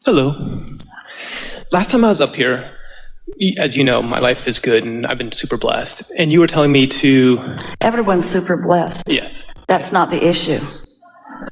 Hello. Last time I was up here, as you know, my life is good and I've been super blessed. And you were telling me to... Everyone's super blessed. Yes. That's not the issue.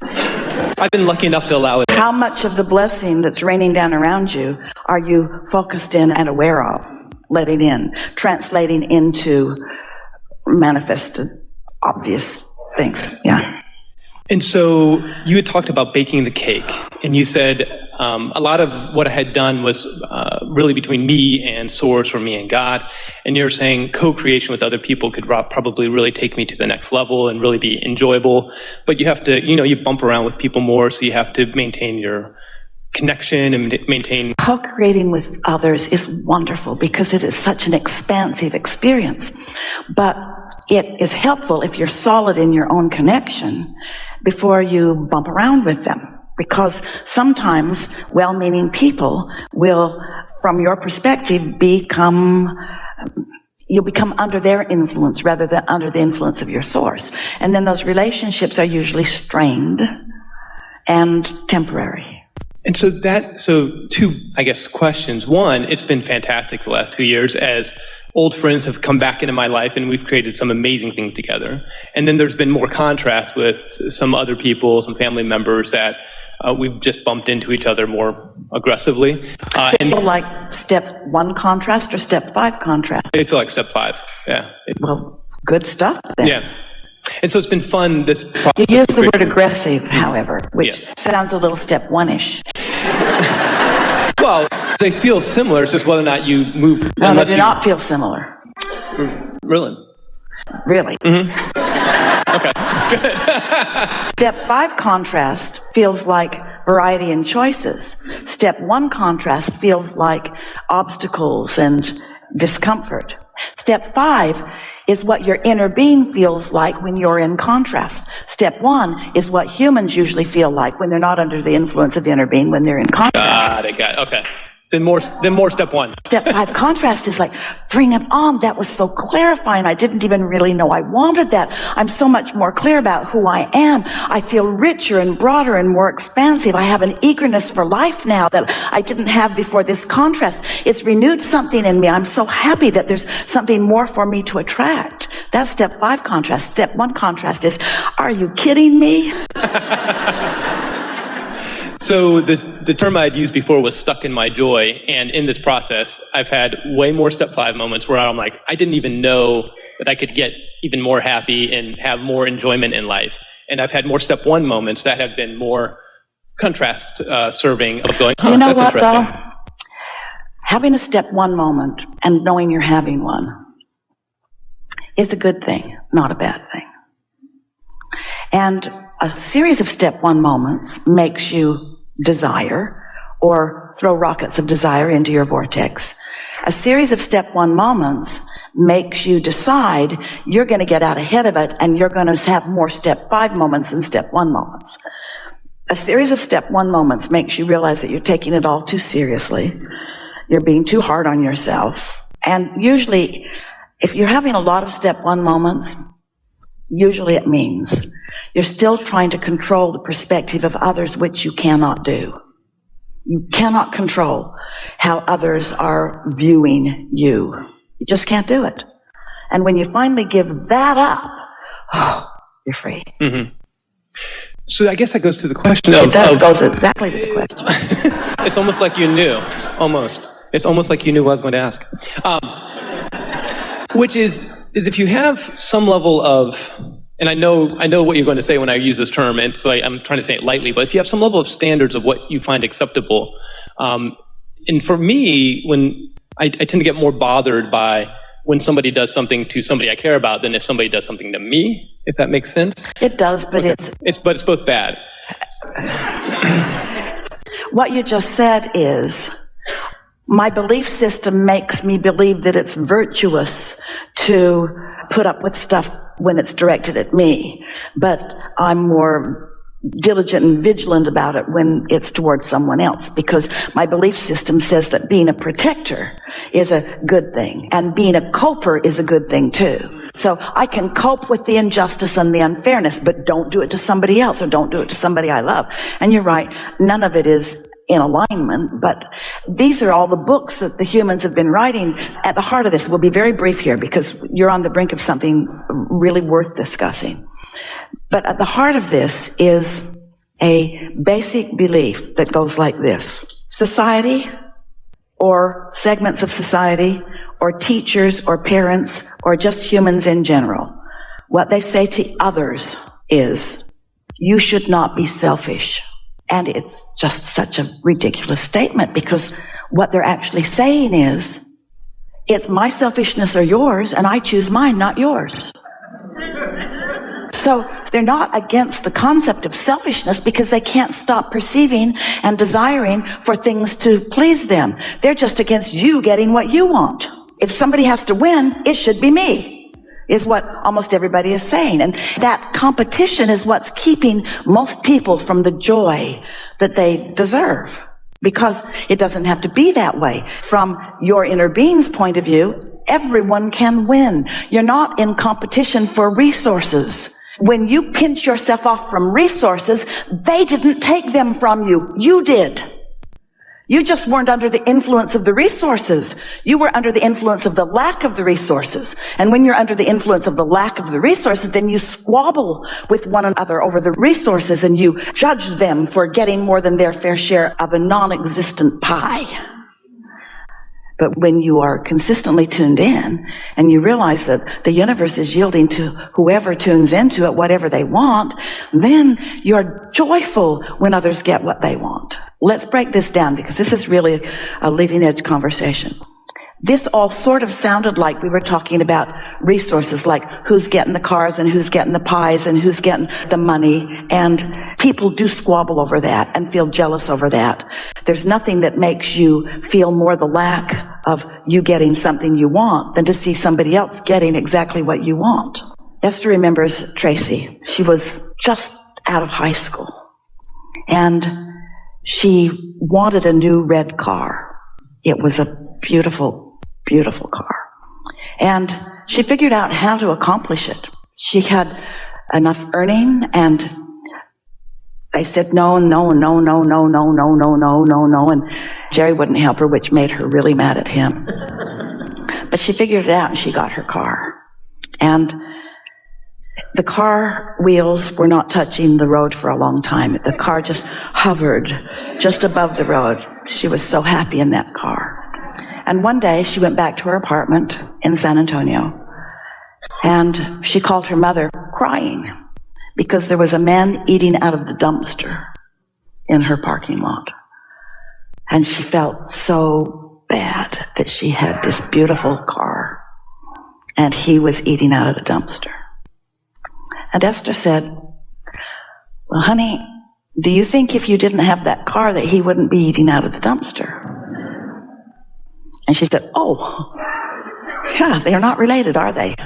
I've been lucky enough to allow it. How much of the blessing that's raining down around you are you focused in and aware of, letting in, translating into manifested, obvious things? Yeah. And so you had talked about baking the cake, and you said a lot of what I had done was really between me and Source, or me and God. And you're saying co-creation with other people could probably really take me to the next level and really be enjoyable. But you have to, you bump around with people more, so you have to maintain your connection and maintain... Co-creating with others is wonderful because it is such an expansive experience. But it is helpful if you're solid in your own connection before you bump around with them. Because sometimes well-meaning people will, from your perspective, you'll become under their influence rather than under the influence of your source. And then those relationships are usually strained and temporary. And so two, I guess, questions. One, it's been fantastic the last 2 years as old friends have come back into my life and we've created some amazing things together. And then there's been more contrast with some other people, some family members that we've just bumped into each other more aggressively. Like step 1 contrast or step 5 contrast? It's like step 5, yeah. Well, good stuff then. Yeah. And so it's been fun, this process. You use the word aggressive, however, which sounds a little step 1-ish. Well, they feel similar. It's just whether or not you move. No, they do not feel similar. Really? Really. Mm-hmm. Okay. Step 5 contrast feels like variety and choices. Step 1 contrast feels like obstacles and discomfort. Step 5 is what your inner being feels like when you're in contrast. Step 1 is what humans usually feel like when they're not under the influence of the inner being, when they're in contrast. Got it. Okay. Then more step 1. Step 5 contrast is like, bring it on. That was so clarifying. I didn't even really know I wanted that. I'm so much more clear about who I am. I feel richer and broader and more expansive. I have an eagerness for life now that I didn't have before this contrast. It's renewed something in me. I'm so happy that there's something more for me to attract. That's step 5 contrast. Step 1 contrast is, are you kidding me? So the term I'd used before was stuck in my joy, and in this process, I've had way more step 5 moments where I'm like, I didn't even know that I could get even more happy and have more enjoyment in life. And I've had more step 1 moments that have been more contrast serving of going, you know what, though? Having a step 1 moment and knowing you're having one is a good thing, not a bad thing. And a series of step 1 moments makes you desire or throw rockets of desire into your vortex. A series of step 1 moments makes you decide you're going to get out ahead of it and you're going to have more step 5 moments than step 1 moments. A series of step 1 moments makes you realize that you're taking it all too seriously. You're being too hard on yourself. And usually, if you're having a lot of step 1 moments, usually it means you're still trying to control the perspective of others, which you cannot do. You cannot control how others are viewing you. You just can't do it. And when you finally give that up, you're free. Mm-hmm. So I guess that goes to the question goes exactly to the question. It's almost like you knew. Almost. It's almost like you knew what I was going to ask. Which is if you have some level of... And I know what you're going to say when I use this term, and so I'm trying to say it lightly, but if you have some level of standards of what you find acceptable, and for me, when I tend to get more bothered by when somebody does something to somebody I care about than if somebody does something to me, if that makes sense. It does, but it's both bad. What you just said is, my belief system makes me believe that it's virtuous to put up with stuff when it's directed at me, but I'm more diligent and vigilant about it when it's towards someone else, because my belief system says that being a protector is a good thing, and being a coper is a good thing too. So I can cope with the injustice and the unfairness, but don't do it to somebody else, or don't do it to somebody I love. And you're right, none of it is in alignment, but these are all the books that the humans have been writing. At the heart of this, we'll be very brief here because you're on the brink of something really worth discussing. But at the heart of this is a basic belief that goes like this. Society, or segments of society, or teachers, or parents, or just humans in general, what they say to others is, you should not be selfish. And it's just such a ridiculous statement because what they're actually saying is, it's my selfishness or yours, and I choose mine, not yours. So they're not against the concept of selfishness because they can't stop perceiving and desiring for things to please them. They're just against you getting what you want. If somebody has to win, it should be me, is what almost everybody is saying. And that competition is what's keeping most people from the joy that they deserve. Because it doesn't have to be that way. From your inner being's point of view, everyone can win. You're not in competition for resources. When you pinch yourself off from resources, they didn't take them from you. You did. You just weren't under the influence of the resources. You were under the influence of the lack of the resources. And when you're under the influence of the lack of the resources, then you squabble with one another over the resources and you judge them for getting more than their fair share of a non-existent pie. But when you are consistently tuned in and you realize that the universe is yielding to whoever tunes into it, whatever they want, then you're joyful when others get what they want. Let's break this down because this is really a leading edge conversation. This all sort of sounded like we were talking about resources, like who's getting the cars and who's getting the pies and who's getting the money. And people do squabble over that and feel jealous over that. There's nothing that makes you feel more the lack of you getting something you want than to see somebody else getting exactly what you want. Esther remembers Tracy. She was just out of high school. And she wanted a new red car. It was a beautiful, beautiful car. And she figured out how to accomplish it. She had enough earning, and they said no. And Jerry wouldn't help her, which made her really mad at him. But she figured it out, and she got her car. And the car wheels were not touching the road for a long time. The car just hovered just above the road. She was so happy in that car. And one day she went back to her apartment in San Antonio, and she called her mother crying because there was a man eating out of the dumpster in her parking lot. And she felt so bad that she had this beautiful car and he was eating out of the dumpster. And Esther said, well, honey, do you think if you didn't have that car that he wouldn't be eating out of the dumpster? And she said, oh, yeah, they're not related, are they?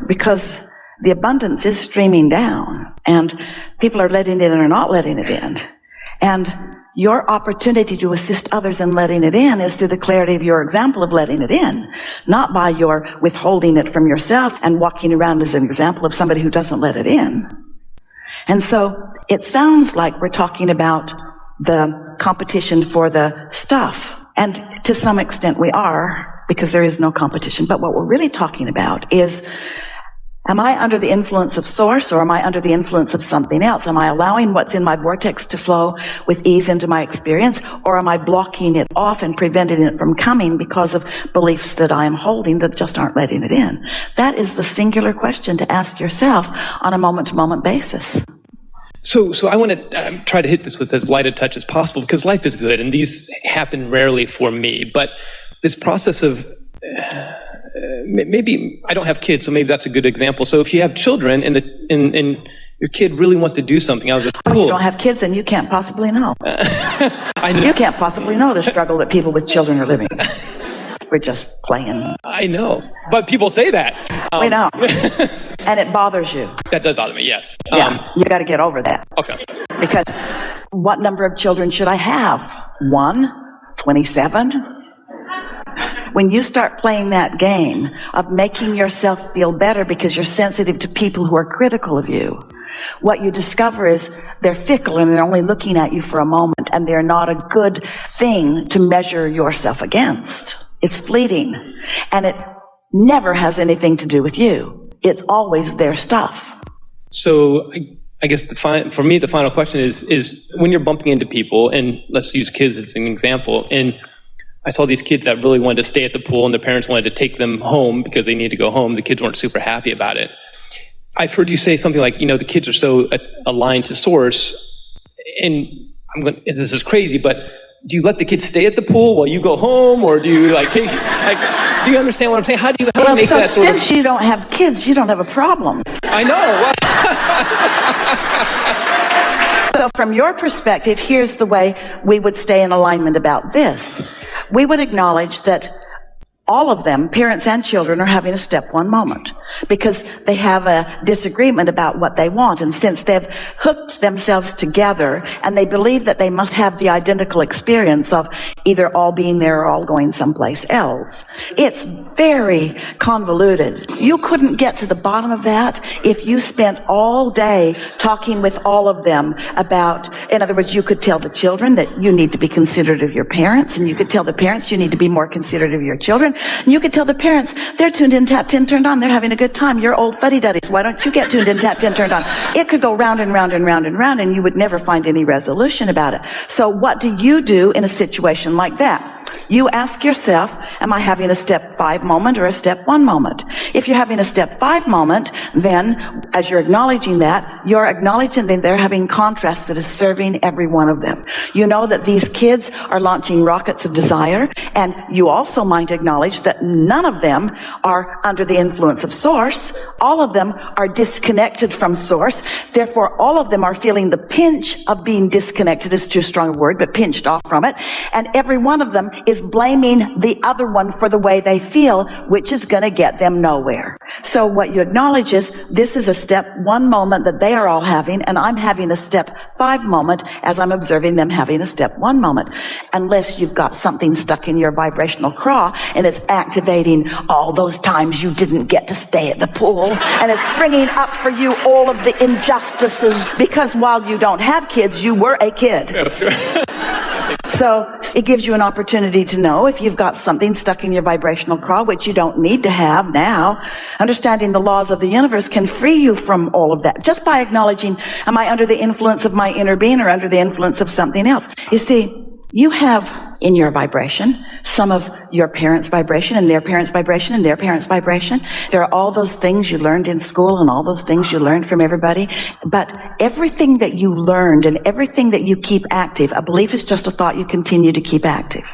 Because the abundance is streaming down, and people are letting it in or not letting it in. And your opportunity to assist others in letting it in is through the clarity of your example of letting it in, not by your withholding it from yourself and walking around as an example of somebody who doesn't let it in. And so it sounds like we're talking about the competition for the stuff. And to some extent we are, because there is no competition. But what we're really talking about is, am I under the influence of source, or am I under the influence of something else? Am I allowing what's in my vortex to flow with ease into my experience, or am I blocking it off and preventing it from coming because of beliefs that I am holding that just aren't letting it in? That is the singular question to ask yourself on a moment-to-moment basis. So I want to try to hit this with as light a touch as possible, because life is good, and these happen rarely for me. But this process of maybe I don't have kids, so maybe that's a good example. So if you have children and your kid really wants to do something out of the school, you don't have kids, and you can't possibly know. I know. You can't possibly know the struggle that people with children are living. We're just playing. I know, but people say that. We know. And it bothers you. That does bother me, yes. Yeah, you got to get over that. Okay. Because what number of children should I have? 1? 27? When you start playing that game of making yourself feel better because you're sensitive to people who are critical of you, What you discover is they're fickle and they're only looking at you for a moment, and they're not a good thing to measure yourself against. It's fleeting, and it never has anything to do with you. It's always their stuff. So I guess for me, the final question is when you're bumping into people, and let's use kids as an example, and I saw these kids that really wanted to stay at the pool and their parents wanted to take them home because they needed to go home. The kids weren't super happy about it. I've heard you say something like, the kids are so aligned to source, and this is crazy, but do you let the kids stay at the pool while you go home, or do you do you understand what I'm saying? How do you make that sort of... Since you don't have kids, you don't have a problem. I know. So from your perspective, here's the way we would stay in alignment about this. We would acknowledge that all of them, parents and children, are having a step one moment because they have a disagreement about what they want. And since they've hooked themselves together and they believe that they must have the identical experience of either all being there or all going someplace else, it's very convoluted. You couldn't get to the bottom of that if you spent all day talking with all of them about, in other words, you could tell the children that you need to be considerate of your parents, and you could tell the parents you need to be more considerate of your children. And you could tell the parents, they're tuned in, tapped in, turned on, they're having a good time. You're old fuddy-duddies. Why don't you get tuned in, tapped in, turned on? It could go round and round and round and round, and you would never find any resolution about it. So what do you do in a situation like that? You ask yourself, am I having a step 5 moment or a step 1 moment? If you're having a step 5 moment, then as you're acknowledging that, you're acknowledging that they're having contrast that is serving every one of them. You know that these kids are launching rockets of desire, and you also might acknowledge that none of them are under the influence of source. All of them are disconnected from source. Therefore, all of them are feeling the pinch of being disconnected, is too strong a word, but pinched off from it. And every one of them is blaming the other one for the way they feel, which is going to get them nowhere. So what you acknowledge is this is a step 1 moment that they are all having, and I'm having a step 5 moment as I'm observing them having a step 1 moment. Unless you've got something stuck in your vibrational craw and it's activating all those times you didn't get to stay at the pool, and it's bringing up for you all of the injustices because while you don't have kids, you were a kid. So it gives you an opportunity to know if you've got something stuck in your vibrational craw, which you don't need to have now. Understanding the laws of the universe can free you from all of that just by acknowledging, am I under the influence of my inner being or under the influence of something else? You see, you have in your vibration some of your parents' vibration and their parents' vibration and their parents' vibration. There are all those things you learned in school and all those things you learned from everybody. But everything that you learned and everything that you keep active, a belief is just a thought you continue to keep active.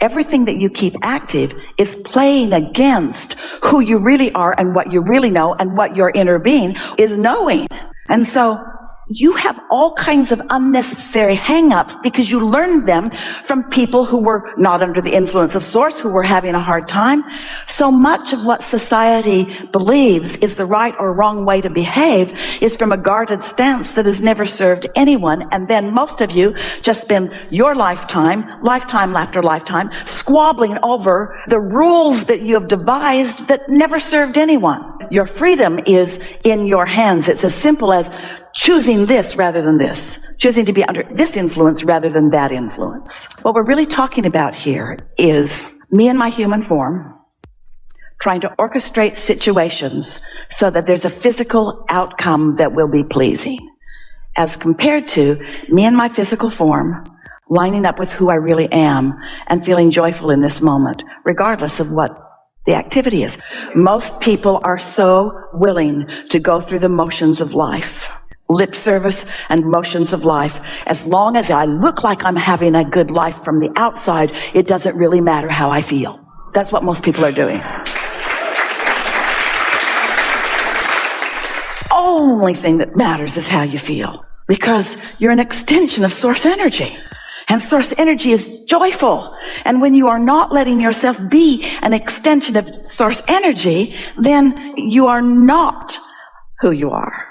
Everything that you keep active is playing against who you really are and what you really know and what your inner being is knowing. And so you have all kinds of unnecessary hang-ups because you learned them from people who were not under the influence of source, who were having a hard time. So much of what society believes is the right or wrong way to behave is from a guarded stance that has never served anyone. And then most of you just spend your lifetime after lifetime, squabbling over the rules that you have devised that never served anyone. Your freedom is in your hands. It's as simple as choosing this rather than this. Choosing to be under this influence rather than that influence. What we're really talking about here is me in my human form trying to orchestrate situations so that there's a physical outcome that will be pleasing, as compared to me in my physical form lining up with who I really am and feeling joyful in this moment, regardless of what the activity is. Most people are so willing to go through the motions of life, lip service and motions of life. As long as I look like I'm having a good life from the outside, it doesn't really matter how I feel. That's what most people are doing. Only thing that matters is how you feel, because you're an extension of source energy. And source energy is joyful. And when you are not letting yourself be an extension of source energy, then you are not who you are.